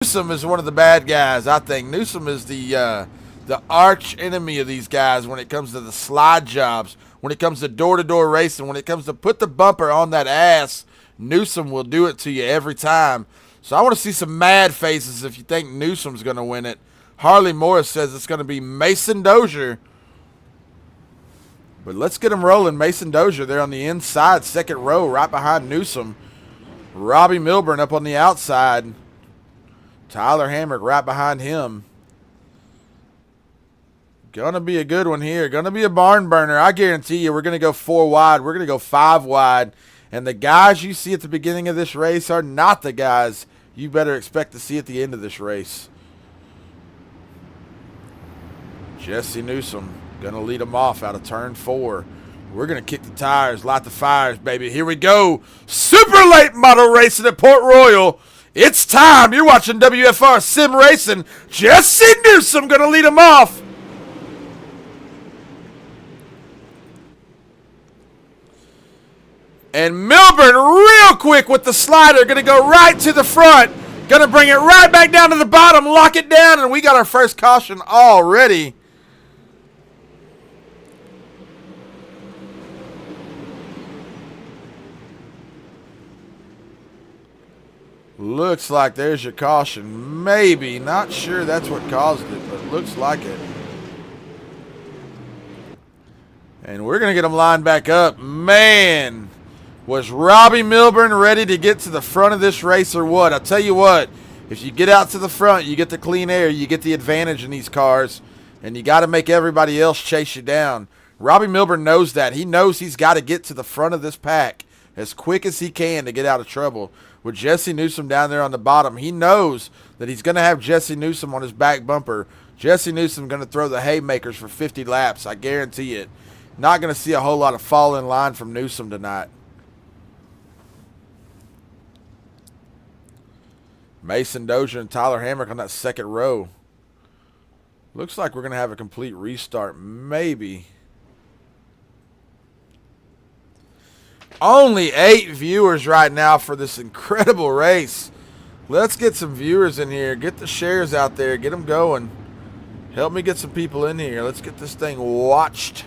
Newsom is one of the bad guys, I think. Newsom is the arch enemy of these guys when it comes to the slide jobs, when it comes to door-to-door racing, when it comes to put the bumper on that ass. Newsom will do it to you every time. So I want to see some mad faces if you think Newsom's going to win it. Harley Morris says it's going to be Mason Dozier. But let's get him rolling. Mason Dozier there on the inside, second row, right behind Newsom. Robbie Milburn up on the outside. Tyler Hamrick right behind him. Gonna be a good one here. Gonna be a barn burner. I guarantee you we're gonna go 4 wide. We're gonna go 5 wide. And the guys you see at the beginning of this race are not the guys you better expect to see at the end of this race. Jesse Newsom gonna lead them off out of turn 4. We're gonna kick the tires, light the fires, baby. Here we go. Super late model racing at Port Royal. It's time. You're watching WFR Sim Racing. Jesse Newsom going to lead him off. And Milburn real quick with the slider. Going to go right to the front. Going to bring it right back down to the bottom. Lock it down. And we got our first caution already. Looks like there's your caution. Maybe. Not sure that's what caused it, but looks like it. And we're going to get them lined back up. Man, was Robbie Milburn ready to get to the front of this race or what? I'll tell you what, if you get out to the front, you get the clean air, you get the advantage in these cars, and you got to make everybody else chase you down. Robbie Milburn knows that. He knows he's got to get to the front of this pack as quick as he can to get out of trouble. With Jesse Newsom down there on the bottom, he knows that he's going to have Jesse Newsom on his back bumper. Jesse Newsom going to throw the haymakers for 50 laps. I guarantee it. Not going to see a whole lot of fall in line from Newsom tonight. Mason Dozier and Tyler Hamrick on that second row. Looks like we're going to have a complete restart, maybe. Only 8 viewers right now for this incredible race. Let's get some viewers in here. Get the shares out there. Get them going. Help me get some people in here. Let's get this thing watched.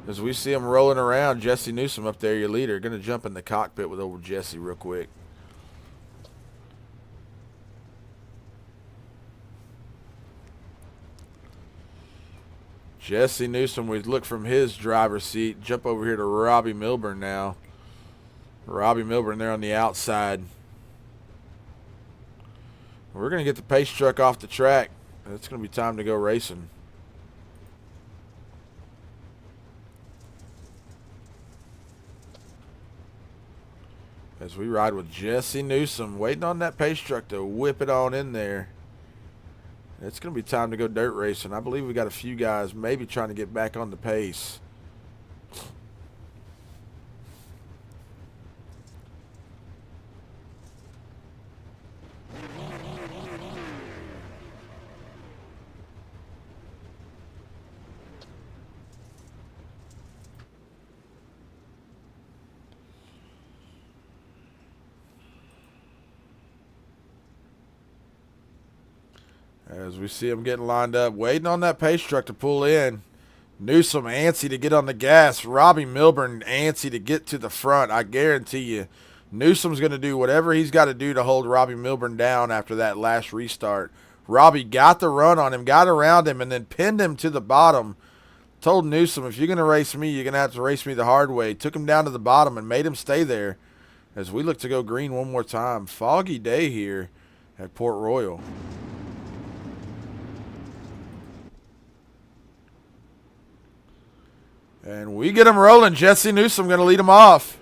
As we see him rolling around. Jesse Newsom up there, your leader. Going to jump in the cockpit with old Jesse real quick. Jesse Newsom, we look from his driver's seat. Jump over here to Robbie Milburn now. Robbie Milburn there on the outside. We're going to get the pace truck off the track. It's going to be time to go racing. As we ride with Jesse Newsom, waiting on that pace truck to whip it on in there. It's going to be time to go dirt racing. I believe we got a few guys maybe trying to get back on the pace. As we see them getting lined up, waiting on that pace truck to pull in. Newsom antsy to get on the gas. Robbie Milburn antsy to get to the front. I guarantee you, Newsom's going to do whatever he's got to do to hold Robbie Milburn down after that last restart. Robbie got the run on him, got around him, and then pinned him to the bottom. Told Newsom, if you're going to race me, you're going to have to race me the hard way. Took him down to the bottom and made him stay there. As we look to go green one more time. Foggy day here at Port Royal. And we get him rolling. Jesse Newsom going to lead him off.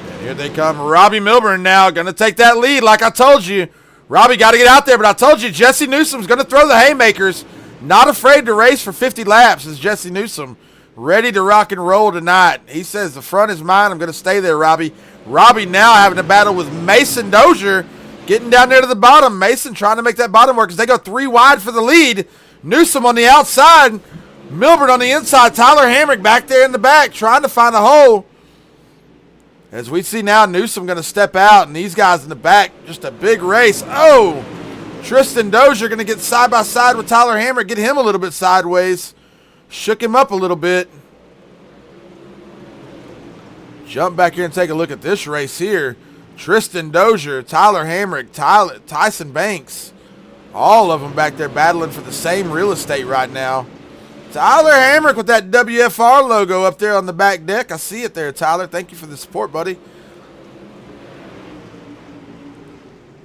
And here they come. Robbie Milburn now going to take that lead like I told you. Robbie got to get out there, but I told you Jesse Newsom's going to throw the haymakers. Not afraid to race for 50 laps is Jesse Newsom. Ready to rock and roll tonight. He says the front is mine. I'm going to stay there, Robbie. Robbie now having a battle with Mason Dozier. Getting down there to the bottom. Mason trying to make that bottom work as they go 3 wide for the lead. Newsom on the outside. Milburn on the inside. Tyler Hamrick back there in the back trying to find a hole. As we see now, Newsom going to step out, and these guys in the back, just a big race. Oh, Tristan Dozier going to get side by side with Tyler Hamrick, get him a little bit sideways. Shook him up a little bit. Jump back here and take a look at this race here. Tristan Dozier, Tyler Hamrick, Tyson Banks. All of them back there battling for the same real estate right now. Tyler Hamrick with that WFR logo up there on the back deck. I see it there, Tyler. Thank you for the support, buddy.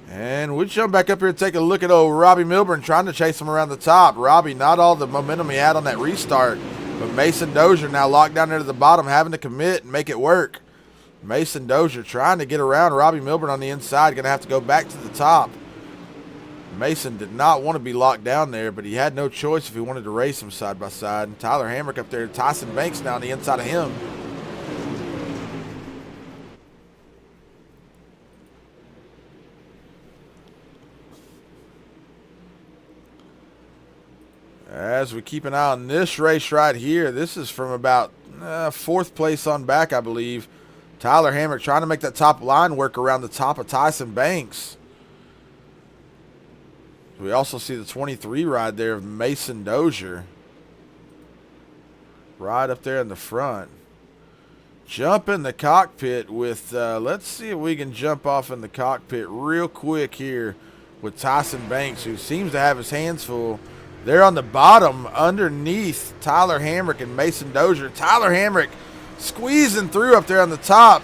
And we jump back up here and take a look at old Robbie Milburn trying to chase him around the top. Robbie, not all the momentum he had on that restart. But Mason Dozier now locked down there to the bottom, having to commit and make it work. Mason Dozier trying to get around Robbie Milburn on the inside. Going to have to go back to the top. Mason did not want to be locked down there, but he had no choice if he wanted to race him side by side. And Tyler Hamrick up there, Tyson Banks now on the inside of him. As we keep an eye on this race right here, this is from about 4th place on back, I believe. Tyler Hamrick trying to make that top line work around the top of Tyson Banks. We also see the 23 ride there of Mason Dozier. Right up there in the front. Jump in the cockpit with, let's see if we can jump off in the cockpit real quick here with Tyson Banks, who seems to have his hands full. They're on the bottom underneath Tyler Hamrick and Mason Dozier. Tyler Hamrick squeezing through up there on the top.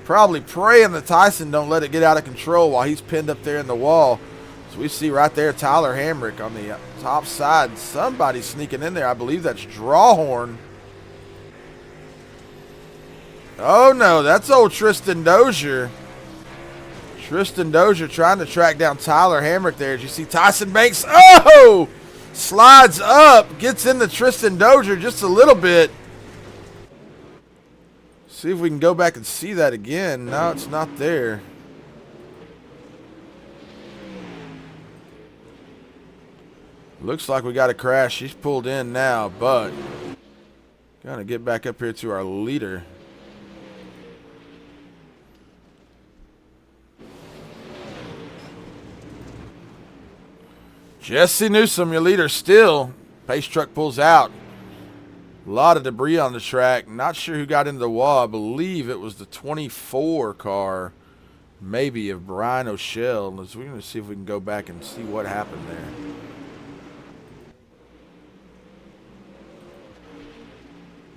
Probably praying that Tyson don't let it get out of control while he's pinned up there in the wall. So we see right there Tyler Hamrick on the top side. Somebody sneaking in there. I believe that's Drawhorn. Oh no, that's old Tristan Dozier. Tristan Dozier trying to track down Tyler Hamrick there. As you see Tyson Banks, oh! Slides up, gets into Tristan Dozier just a little bit. See if we can go back and see that again. No, it's not there. Looks like we got a crash. She's pulled in now, but gotta get back up here to our leader. Jesse Newsom, your leader still. Pace truck pulls out. A lot of debris on the track. Not sure who got into the wall. I believe it was the 24 car, maybe, of Brian O'Shell. We're going to see if we can go back and see what happened there.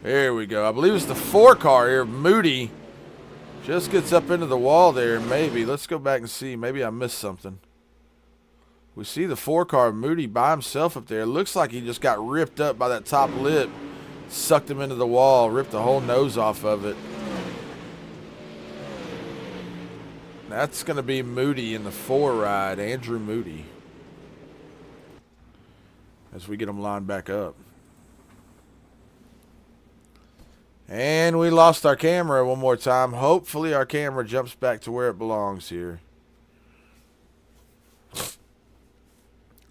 There we go. I believe it's the 4 car here. Moody just gets up into the wall there, maybe. Let's go back and see. Maybe I missed something. We see the 4 car, Moody, by himself up there. It looks like he just got ripped up by that top lip. Sucked him into the wall, ripped the whole nose off of it. That's going to be Moody in the 4 ride, Andrew Moody. As we get him lined back up. And we lost our camera one more time. Hopefully our camera jumps back to where it belongs here.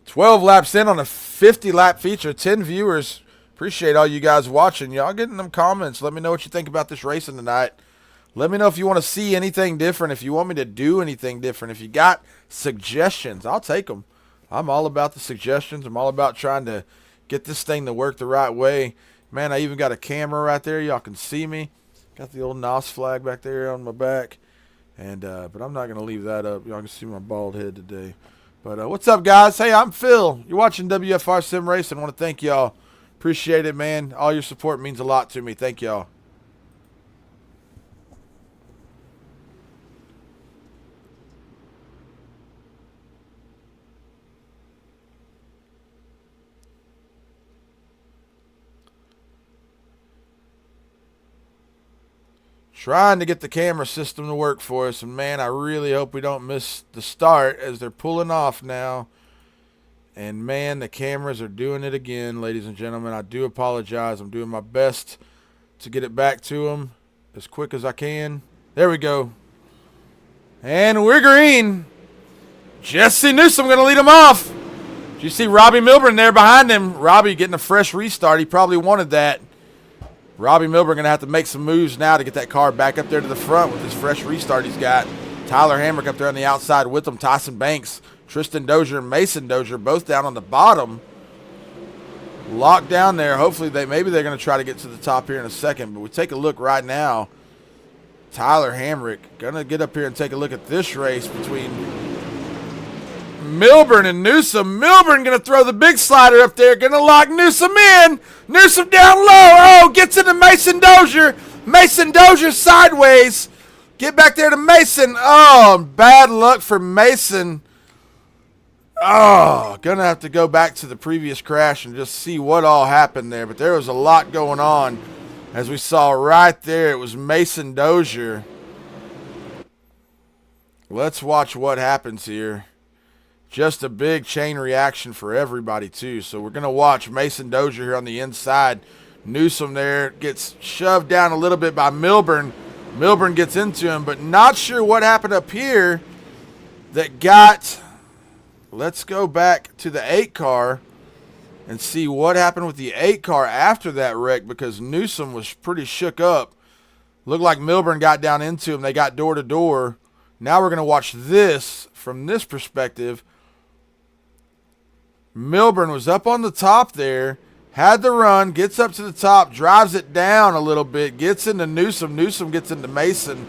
12 laps in on a 50-lap feature, 10 viewers. Appreciate all you guys watching. Y'all getting them comments. Let me know what you think about this racing tonight. Let me know if you want to see anything different, if you want me to do anything different. If you got suggestions, I'll take them. I'm all about the suggestions. I'm all about trying to get this thing to work the right way. Man, I even got a camera right there. Y'all can see me. Got the old NOS flag back there on my back. And but I'm not going to leave that up. Y'all can see my bald head today. But what's up, guys? Hey, I'm Phil. You're watching WFR Sim Racing. I want to thank y'all. Appreciate it, man. All your support means a lot to me. Thank y'all. Trying to get the camera system to work for us, and man, I really hope we don't miss the start as they're pulling off now. And man, the cameras are doing it again, ladies and gentlemen. I do apologize. I'm doing my best to get it back to them as quick as I can. There we go. And we're green. Jesse Newsom going to lead him off. Did you see Robbie Milburn there behind him? Robbie getting a fresh restart. He probably wanted that. Robbie Milburn going to have to make some moves now to get that car back up there to the front with this fresh restart he's got. Tyler Hamrick up there on the outside with him. Tyson Banks, Tristan Dozier, and Mason Dozier both down on the bottom. Locked down there. Hopefully maybe they're going to try to get to the top here in a second. But we take a look right now. Tyler Hamrick going to get up here and take a look at this race between Milburn and Newsom. Milburn going to throw the big slider up there. Going to lock Newsom in. Newsom down low. Oh, gets into Mason Dozier. Mason Dozier sideways. Get back there to Mason. Oh, bad luck for Mason. Oh, going to have to go back to the previous crash and just see what all happened there. But there was a lot going on. As we saw right there, it was Mason Dozier. Let's watch what happens here. Just a big chain reaction for everybody, too. So we're going to watch Mason Dozier here on the inside. Newsom there gets shoved down a little bit by Milburn. Milburn gets into him, but not sure what happened up here that got... Let's go back to the 8 car and see what happened with the 8 car after that wreck, because Newsom was pretty shook up. Looked like Milburn got down into him. They got door to door. Now we're going to watch this from this perspective. Milburn was up on the top there, had the run, gets up to the top, drives it down a little bit, gets into Newsom. Newsom gets into Mason.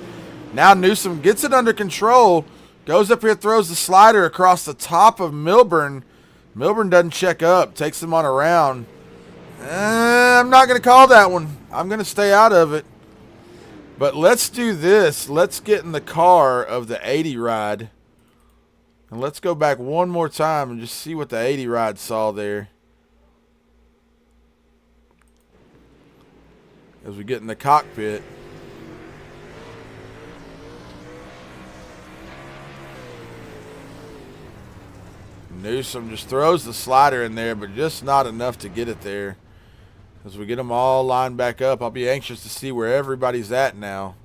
Now Newsom gets it under control. Goes up here, throws the slider across the top of Milburn. Milburn doesn't check up, takes him on a round. I'm not going to call that one. I'm going to stay out of it. But let's do this. Let's get in the car of the 80 ride. And let's go back one more time and just see what the 80 ride saw there. As we get in the cockpit. Newsom just throws the slider in there, but just not enough to get it there. As we get them all lined back up, I'll be anxious to see where everybody's at now.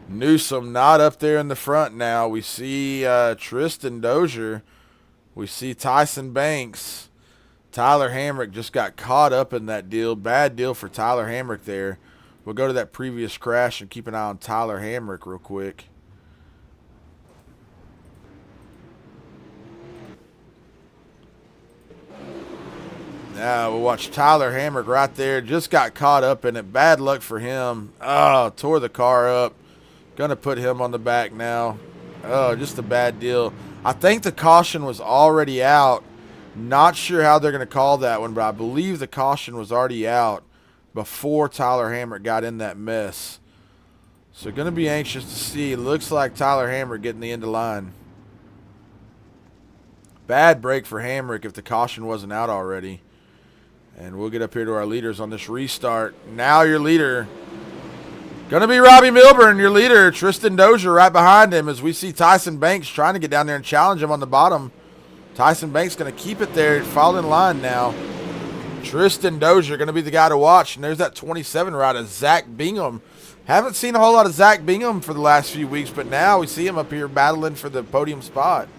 Newsom not up there in the front now. We see Tristan Dozier. We see Tyson Banks. Tyler Hamrick just got caught up in that deal. Bad deal for Tyler Hamrick there. We'll go to that previous crash and keep an eye on Tyler Hamrick real quick. Now we'll watch Tyler Hamrick right there. Just got caught up in it. Bad luck for him. Oh, tore the car up. Going to put him on the back now. Oh, just a bad deal. I think the caution was already out. Not sure how they're going to call that one, but I believe the caution was already out before Tyler Hamrick got in that mess. So going to be anxious to see. Looks like Tyler Hamrick getting the end of line. Bad break for Hamrick if the caution wasn't out already. And we'll get up here to our leaders on this restart. Now your leader, going to be Robbie Milburn, your leader. Tristan Dozier right behind him as we see Tyson Banks trying to get down there and challenge him on the bottom. Tyson Banks going to keep it there, fall in line now. Tristan Dozier going to be the guy to watch. And there's that 27 ride of Zach Bingham. Haven't seen a whole lot of Zach Bingham for the last few weeks, but now we see him up here battling for the podium spot.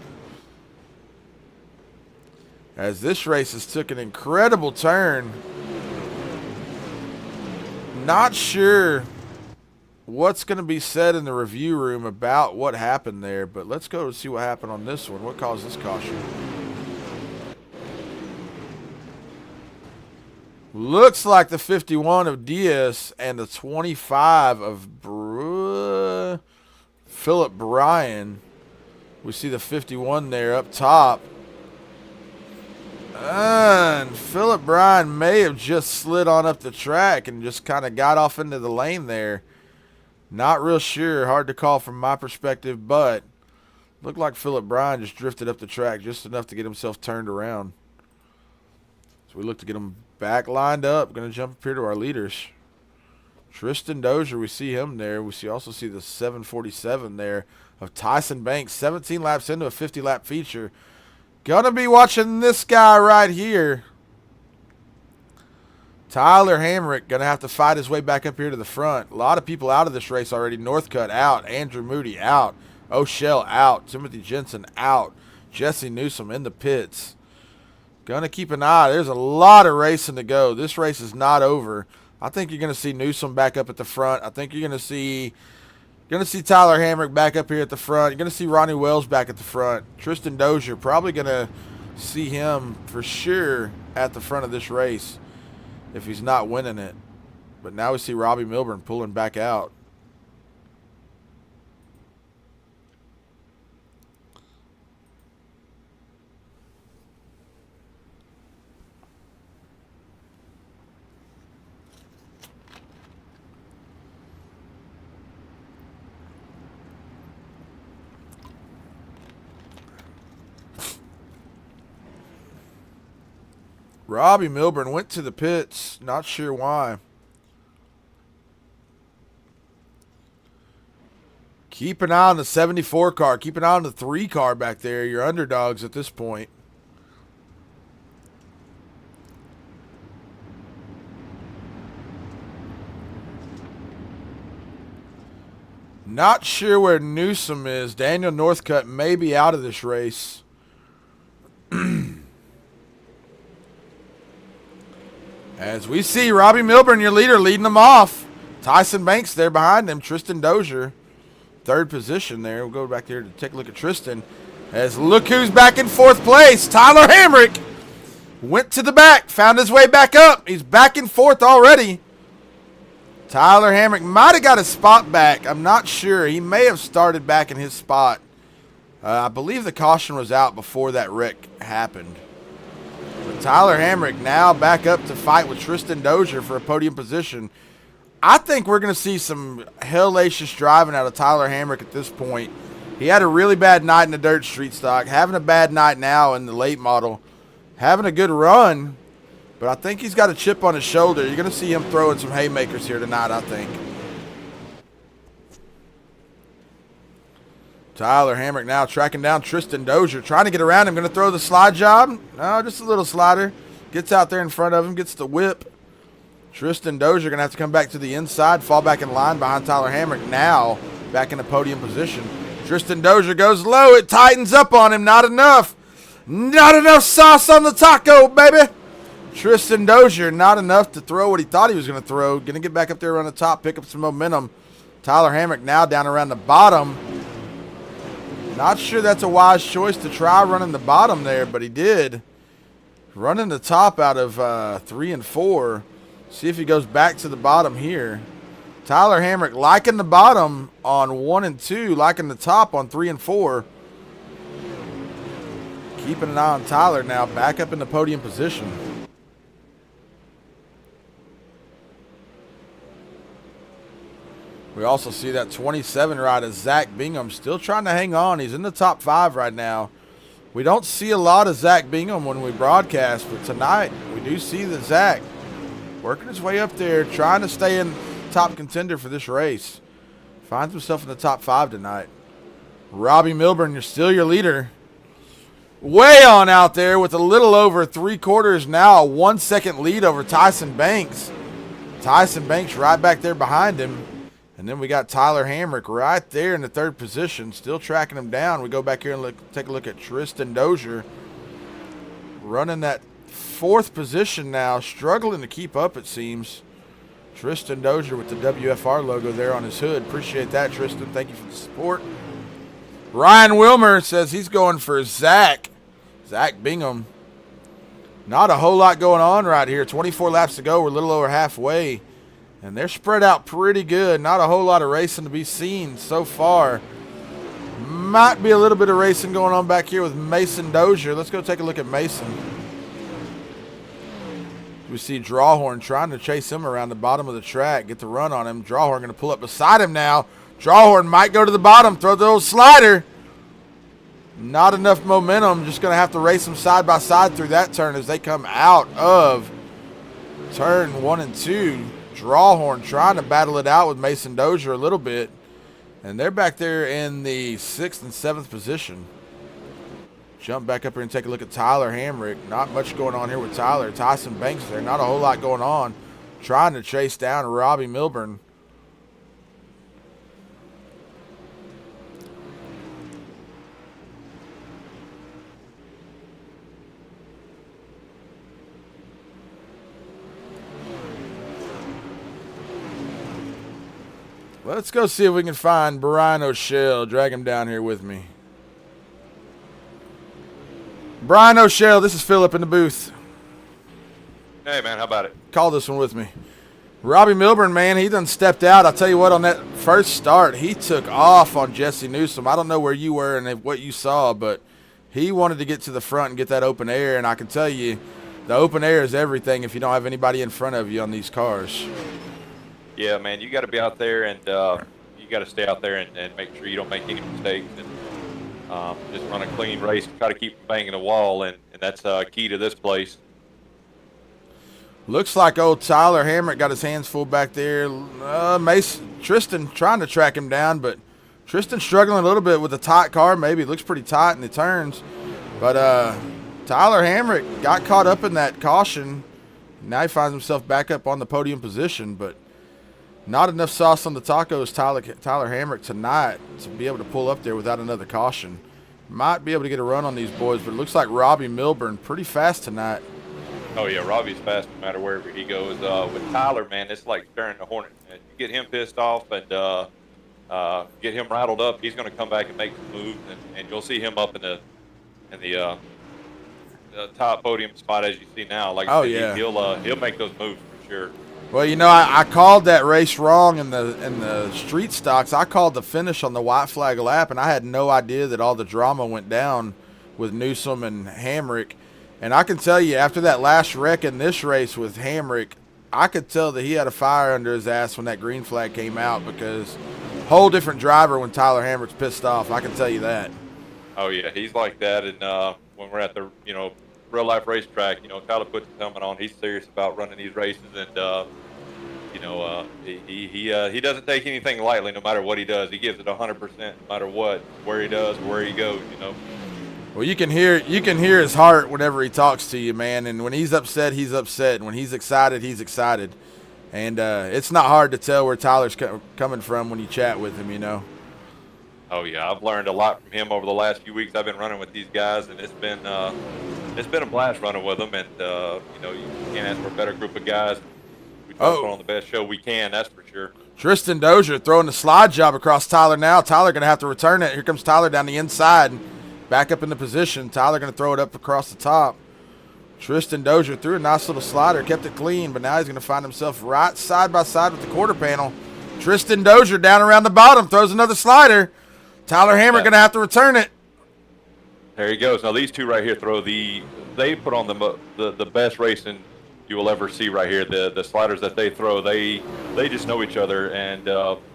As this race has took an incredible turn. Not sure what's going to be said in the review room about what happened there, but let's go see what happened on this one. What caused this caution? Looks like the 51 of Diaz and the 25 of Philip Bryan. We see the 51 there up top. And Philip Bryan may have just slid on up the track and just kind of got off into the lane there. Not real sure. Hard to call from my perspective, but looked like Philip Bryan just drifted up the track just enough to get himself turned around. So we look to get him back lined up. Going to jump up here to our leaders. Tristan Dozier, we see him there. We also see the 747 there of Tyson Banks. 17 laps into a 50-lap feature. Gonna be watching this guy right here. Tyler Hamrick gonna have to fight his way back up here to the front. A lot of people out of this race already. Northcutt out. Andrew Moody out. O'Shell out. Timothy Jensen out. Jesse Newsom in the pits. Gonna keep an eye. There's a lot of racing to go. This race is not over. I think you're gonna see Newsom back up at the front. I think you're gonna see Tyler Hamrick back up here at the front. You're gonna see Ronnie Wells back at the front. Tristan Dozier, probably gonna see him for sure at the front of this race if he's not winning it. But now we see Robbie Milburn pulling back out. Robbie Milburn went to the pits. Not sure why. Keep an eye on the 74 car. Keep an eye on the 3 car back there. Your underdogs at this point. Not sure where Newsom is. Daniel Northcutt may be out of this race. As we see Robbie Milburn, your leader, leading them off. Tyson Banks there behind him. Tristan Dozier, 3rd position there. We'll go back there to take a look at Tristan. As look who's back in 4th place. Tyler Hamrick went to the back, found his way back up. He's back in 4th already. Tyler Hamrick might have got his spot back. I'm not sure. He may have started back in his spot. I believe the caution was out before that wreck happened. But Tyler Hamrick now back up to fight with Tristan Dozier for a podium position. I think we're going to see some hellacious driving out of Tyler Hamrick at this point. He had a really bad night in the dirt street stock, having a bad night now in the late model, having a good run, but I think he's got a chip on his shoulder. You're going to see him throwing some haymakers here tonight, I think. Tyler Hamrick now tracking down Tristan Dozier, trying to get around him. Going to throw the slide job. No, just a little slider. Gets out there in front of him, gets the whip. Tristan Dozier going to have to come back to the inside, fall back in line behind Tyler Hamrick. Now back in the podium position. Tristan Dozier goes low. It tightens up on him. Not enough. Not enough sauce on the taco, baby. Tristan Dozier, not enough to throw what he thought he was going to throw. Going to get back up there around the top, pick up some momentum. Tyler Hamrick now down around the bottom. Not sure that's a wise choice to try running the bottom there, but he did. Running the top out of 3 and 4. See if he goes back to the bottom here. Tyler Hamrick liking the bottom on 1 and 2, liking the top on 3 and 4. Keeping an eye on Tyler now, back up in the podium position. We also see that 27 rider, Zach Bingham, still trying to hang on. He's in the top 5 right now. We don't see a lot of Zach Bingham when we broadcast, but tonight we do see that Zach working his way up there, trying to stay in top contender for this race. Finds himself in the top 5 tonight. Robbie Milburn, you're still your leader. Way on out there with a little over 3/4 now, a 1-second lead over Tyson Banks. Tyson Banks right back there behind him. And then we got Tyler Hamrick right there in the 3rd position, still tracking him down. We go back here and take a look at Tristan Dozier. Running that 4th position now, struggling to keep up it seems. Tristan Dozier with the WFR logo there on his hood. Appreciate that, Tristan. Thank you for the support. Ryan Wilmer says he's going for Zach Bingham. Not a whole lot going on right here. 24 laps to go. We're a little over halfway. And they're spread out pretty good. Not a whole lot of racing to be seen so far. Might be a little bit of racing going on back here with Mason Dozier. Let's go take a look at Mason. We see Drawhorn trying to chase him around the bottom of the track, get the run on him. Drawhorn going to pull up beside him now. Drawhorn might go to the bottom, throw the old slider. Not enough momentum. Just going to have to race them side by side through that turn as they come out of turn 1 and 2. Drawhorn trying to battle it out with Mason Dozier a little bit. And they're back there in the 6th and 7th position. Jump back up here and take a look at Tyler Hamrick. Not much going on here with Tyler. Tyson Banks there. Not a whole lot going on. Trying to chase down Robbie Milburn. Let's go see if we can find Brian O'Shell. Drag him down here with me. Brian O'Shell, this is Philip in the booth. Hey, man, how about it? Call this one with me. Robbie Milburn, man, he done stepped out. I'll tell you what, on that first start, he took off on Jesse Newsom. I don't know where you were and what you saw, but he wanted to get to the front and get that open air, and I can tell you, the open air is everything if you don't have anybody in front of you on these cars. Yeah, man, you got to be out there, and you got to stay out there and make sure you don't make any mistakes, and just run a clean race and try to keep from banging the wall, and that's key to this place. Looks like old Tyler Hamrick got his hands full back there. Tristan trying to track him down, but Tristan struggling a little bit with a tight car. Maybe it looks pretty tight in the turns, but Tyler Hamrick got caught up in that caution. Now he finds himself back up on the podium position, but not enough sauce on the tacos, Tyler Hamrick tonight to be able to pull up there without another caution. Might be able to get a run on these boys, but it looks like Robbie Milburn pretty fast tonight. Oh, yeah, Robbie's fast no matter wherever he goes. With Tyler, man, it's like stirring the hornet. You get him pissed off and get him rattled up, he's going to come back and make some moves, and you'll see him up in the top podium spot as you see now. Like I said, he'll make those moves for sure. Well, you know, I called that race wrong in the street stocks. I called the finish on the white flag lap, and I had no idea that all the drama went down with Newsom and Hamrick. And I can tell you, after that last wreck in this race with Hamrick, I could tell that he had a fire under his ass when that green flag came out, because whole different driver when Tyler Hamrick's pissed off. I can tell you that. Oh, yeah, he's like that. And when we're at the, real life racetrack, Tyler puts his helmet on. He's serious about running these races, and he doesn't take anything lightly. No matter what he does, he gives it 100%. No matter what, where he does, where he goes. Well, you can hear his heart whenever he talks to you, man. And when he's upset, he's upset. And when he's excited, he's excited. And it's not hard to tell where Tyler's coming from when you chat with him, Oh yeah, I've learned a lot from him over the last few weeks. I've been running with these guys, and it's been a blast running with them. And you can't ask for a better group of guys. We try to put on the best show we can, that's for sure. Tristan Dozier throwing the slide job across Tyler now. Tyler going to have to return it. Here comes Tyler down the inside, back up in the position. Tyler going to throw it up across the top. Tristan Dozier threw a nice little slider, kept it clean, but now he's going to find himself right side by side with the quarter panel. Tristan Dozier down around the bottom, throws another slider. Tyler Hamrick going to have to return it. There he goes. Now these two right here they put on the best racing you will ever see right here. The sliders that they throw, they just know each other and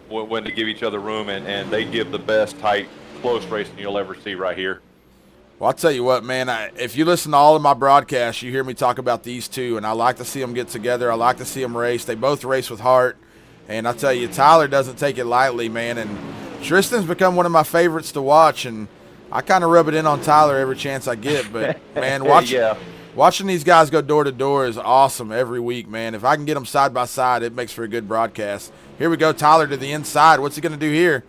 when to give each other room, and they give the best tight, close racing you'll ever see right here. Well, I'll tell you what, man, if you listen to all of my broadcasts, you hear me talk about these two, and I like to see them get together. I like to see them race. They both race with heart, and I tell you, Tyler doesn't take it lightly, man, and Tristan's become one of my favorites to watch, and I kind of rub it in on Tyler every chance I get, but, man, watching these guys go door to door is awesome every week, man. If I can get them side by side, it makes for a good broadcast. Here we go, Tyler to the inside. What's he going to do here?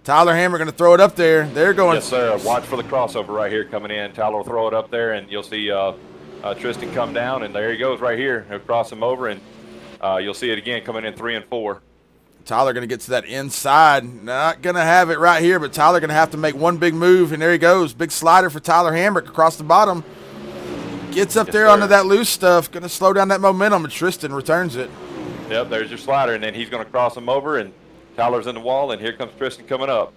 Tyler Hamrick going to throw it up there. They're going. Yes, sir. Watch for the crossover right here coming in. Tyler will throw it up there, and you'll see Tristan come down, and there he goes right here. He'll cross him over, and you'll see it again coming in 3 and 4. Tyler going to get to that inside. Not going to have it right here, but Tyler going to have to make one big move, and there he goes. Big slider for Tyler Hamrick across the bottom. Gets up there onto that loose stuff. Going to slow down that momentum, and Tristan returns it. Yep, there's your slider, and then he's going to cross him over, and Tyler's in the wall, and here comes Tristan coming up.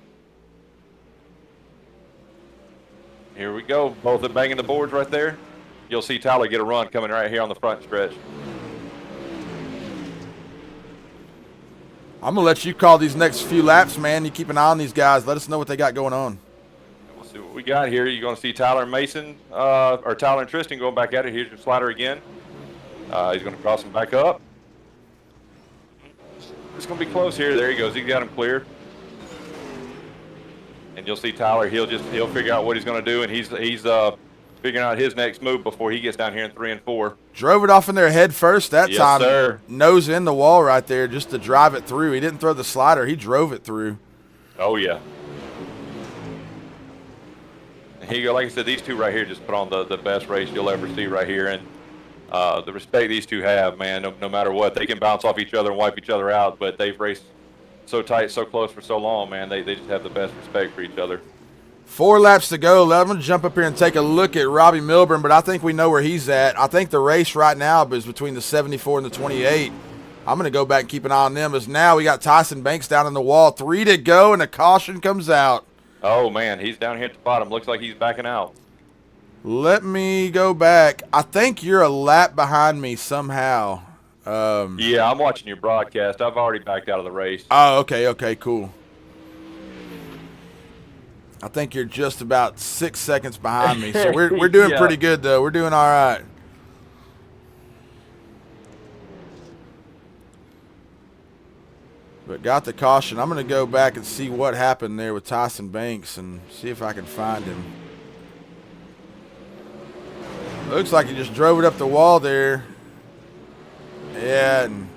Here we go. Both are banging the boards right there. You'll see Tyler get a run coming right here on the front stretch. I'm going to let you call these next few laps, man. You keep an eye on these guys. Let us know what they got going on. We'll see what we got here. You're going to see Tyler and Mason, or Tyler and Tristan going back at it. Here's your slider again. He's going to cross him back up. It's going to be close here. There he goes. He got him clear. And you'll see Tyler. He'll figure out what he's going to do, and he's figuring out his next move before he gets down here in 3 and 4. Drove it off in there head first that time. Yes, sir. Nose in the wall right there just to drive it through. He didn't throw the slider. He drove it through. Oh, yeah. And here you go. Like I said, these two right here just put on the best race you'll ever see right here. And the respect these two have, man, no matter what. They can bounce off each other and wipe each other out, but they've raced so tight, so close for so long, man. They just have the best respect for each other. 4 laps to go. I'm going to jump up here and take a look at Robbie Milburn, but I think we know where he's at. I think the race right now is between the 74 and the 28. I'm going to go back and keep an eye on them, as now we got Tyson Banks down in the wall. 3 to go, and a caution comes out. Oh, man, he's down here at the bottom. Looks like he's backing out. Let me go back. I think you're a lap behind me somehow. Yeah, I'm watching your broadcast. I've already backed out of the race. Oh, okay, cool. I think you're just about 6 seconds behind me, so we're doing Yeah. pretty good, though. We're doing all right. But got the caution. I'm going to go back and see what happened there with Tyson Banks and see if I can find him. Looks like he just drove it up the wall there. Yeah, and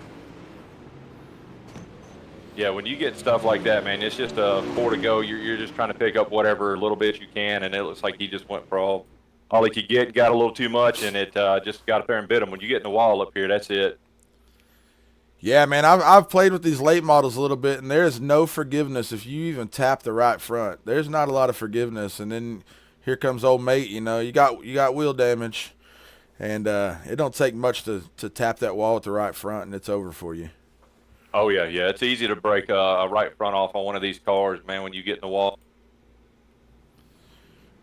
Yeah, when you get stuff like that, man, it's just a 4 to go. You're just trying to pick up whatever little bit you can, and it looks like he just went for all he could get, got a little too much, and it just got up there and bit him. When you get in the wall up here, that's it. yeah, man, I've played with these late models a little bit, and there is no forgiveness if you even tap the right front. There's not a lot of forgiveness, and then here comes old mate. You know, you got wheel damage, and it don't take much to tap that wall with the right front, and it's over for you. Oh, yeah. It's easy to break a right front off on one of these cars, man, when you get in the wall.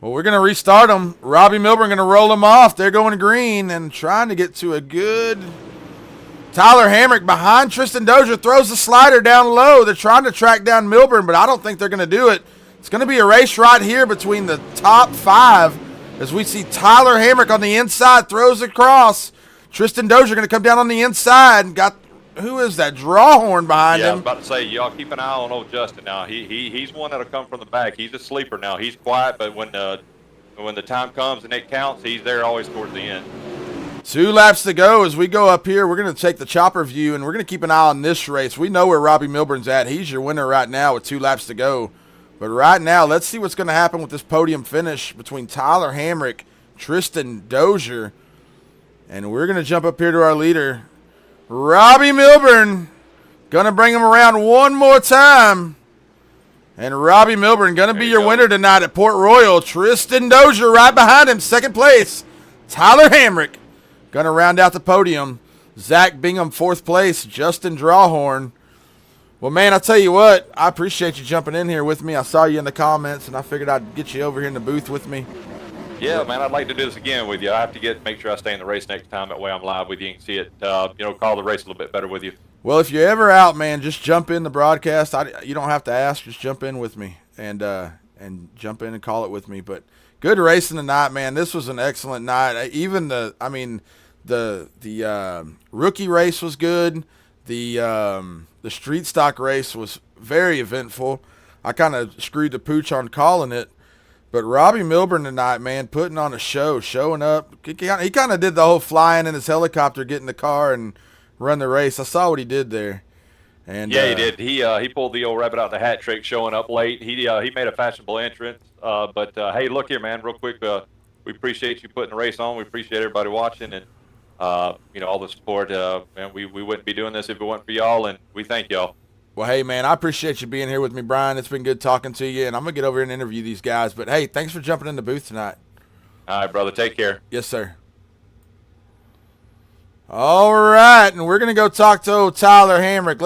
Well, we're gonna restart them. Robbie Milburn gonna roll them off. They're going green and trying to get to a good. Tyler Hamrick behind Tristan Dozier throws the slider down low. They're trying to track down Milburn, but I don't think they're going to do it. It's going to be a race right here between the top 5 as we see Tyler Hamrick on the inside, throws across. Tristan Dozier going to come down on the inside and got, who is that, Drawhorn behind Yeah, I him. was about to say, y'all keep an eye on old Justin now. He's one that'll come from the back. He's a sleeper now. He's quiet, but when the time comes and it counts, he's there always towards the end. 2 laps to go as we go up here. We're going to take the chopper view, and we're going to keep an eye on this race. We know where Robbie Milburn's at. He's your winner right now with 2 laps to go. But right now, let's see what's going to happen with this podium finish between Tyler Hamrick, Tristan Dozier. And we're going to jump up here to our leader, Robbie Milburn. Going to bring him around one more time. And Robbie Milburn going to be your winner tonight at Port Royal. Tristan Dozier right behind him, second place. Tyler Hamrick going to round out the podium. Zach Bingham, 4th place. Justin Drawhorn. Well, man, I tell you what, I appreciate you jumping in here with me. I saw you in the comments, and I figured I'd get you over here in the booth with me. Yeah, man, I'd like to do this again with you. I have to make sure I stay in the race next time. That way I'm live with you and can see it, call the race a little bit better with you. Well, if you're ever out, man, just jump in the broadcast. You don't have to ask. Just jump in with me and jump in and call it with me. But good racing tonight, man. This was an excellent night. Even the rookie race was good. The street stock race was very eventful. I kind of screwed the pooch on calling it. But Robbie Milburn tonight, man, putting on a show, showing up. He kind of did the whole flying in his helicopter, get in the car, and run the race. I saw what he did there. And yeah, he did. He pulled the old rabbit out the hat trick, showing up late. He made a fashionable entrance. But hey, look here, man, real quick. We appreciate you putting the race on. We appreciate everybody watching and all the support. Man, we wouldn't be doing this if it wasn't for y'all, and we thank y'all. Well, hey, man, I appreciate you being here with me, Brian. It's been good talking to you, and I'm going to get over here and interview these guys. But, hey, thanks for jumping in the booth tonight. All right, brother. Take care. Yes, sir. All right, and we're going to go talk to Tyler Hamrick.